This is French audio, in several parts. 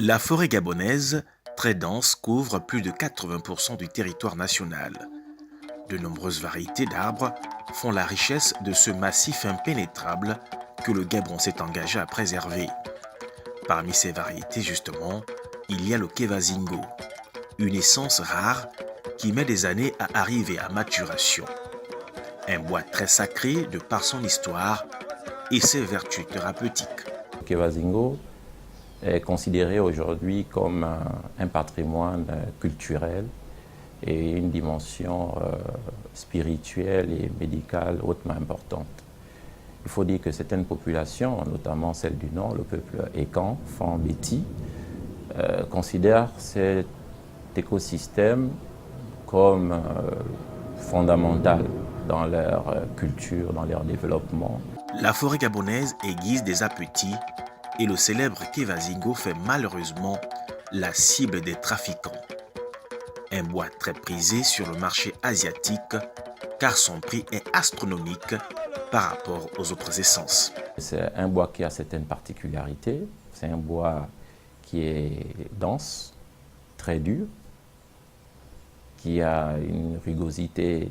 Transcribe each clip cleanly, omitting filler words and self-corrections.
La forêt gabonaise, très dense, couvre plus de 80% du territoire national. De nombreuses variétés d'arbres font la richesse de ce massif impénétrable que le Gabon s'est engagé à préserver. Parmi ces variétés, justement, il y a le Kevazingo, une essence rare qui met des années à arriver à maturation. Un bois très sacré de par son histoire et ses vertus thérapeutiques. Kevazingo est considéré aujourd'hui comme un patrimoine culturel et une dimension spirituelle et médicale hautement importante. Il faut dire que certaines populations, notamment celle du Nord, le peuple Ekan, Fan-Beti, considèrent cet écosystème comme fondamental dans leur culture, dans leur développement. La forêt gabonaise aiguise des appétits et le célèbre Kevazingo fait malheureusement la cible des trafiquants. Un bois très prisé sur le marché asiatique car son prix est astronomique par rapport aux autres essences. C'est un bois qui a certaines particularités. C'est un bois qui est dense, très dur, qui a une rugosité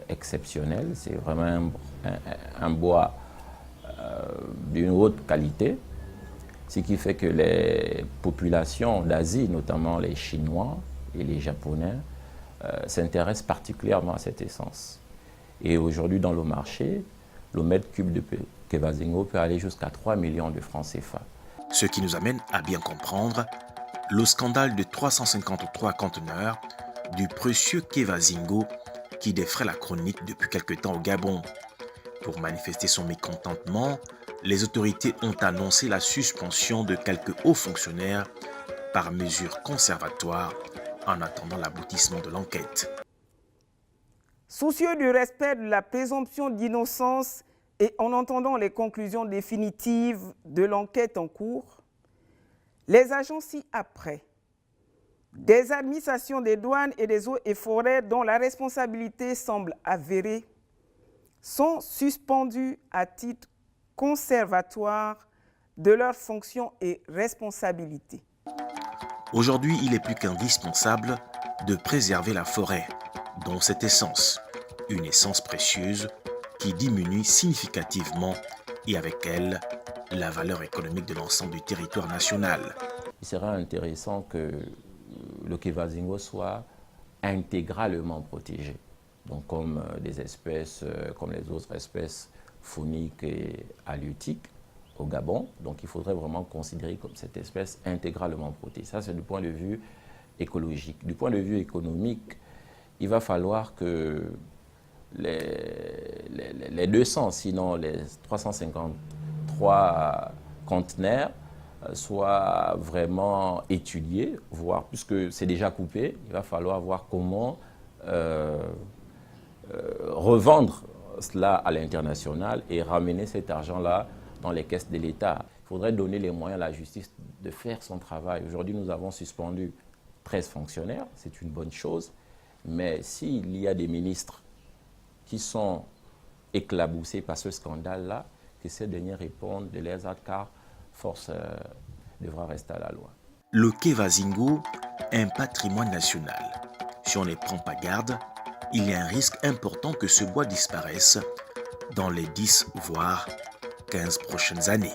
exceptionnelle. C'est vraiment un bois d'une haute qualité, ce qui fait que les populations d'Asie, notamment les Chinois et les Japonais, s'intéressent particulièrement à cette essence. Et aujourd'hui, dans le marché, le mètre cube de Kevazingo peut aller jusqu'à 3 millions de francs CFA. Ce qui nous amène à bien comprendre le scandale de 353 conteneurs du précieux Kevazingo qui défraie la chronique depuis quelque temps au Gabon. Pour manifester son mécontentement, les autorités ont annoncé la suspension de quelques hauts fonctionnaires par mesure conservatoire en attendant l'aboutissement de l'enquête. Soucieux du respect de la présomption d'innocence et en entendant les conclusions définitives de l'enquête en cours, les agents ci-après des administrations des douanes et des eaux et forêts dont la responsabilité semble avérée sont suspendus à titre conservatoire de leurs fonctions et responsabilités. Aujourd'hui, il est plus qu'indispensable de préserver la forêt, dont cette essence, une essence précieuse qui diminue significativement et avec elle la valeur économique de l'ensemble du territoire national. Il sera intéressant que le Kevazingo soit intégralement protégé. Donc comme des espèces, comme les autres espèces fauniques et halieutiques au Gabon. Donc il faudrait vraiment considérer comme cette espèce intégralement protégée. Ça, c'est du point de vue écologique. Du point de vue économique, il va falloir que les 200, sinon les 353 conteneurs soient vraiment étudiés, voire puisque c'est déjà coupé, il va falloir voir comment revendre cela à l'international et ramener cet argent-là dans les caisses de l'État. Il faudrait donner les moyens à la justice de faire son travail. Aujourd'hui, nous avons suspendu 13 fonctionnaires, c'est une bonne chose, mais s'il y a des ministres qui sont éclaboussés par ce scandale-là, que ces derniers répondent de leurs actes, car force devra rester à la loi. Le Kevazingo est un patrimoine national. Si on ne prend pas garde, il y a un risque important que ce bois disparaisse dans les 10 voire 15 prochaines années.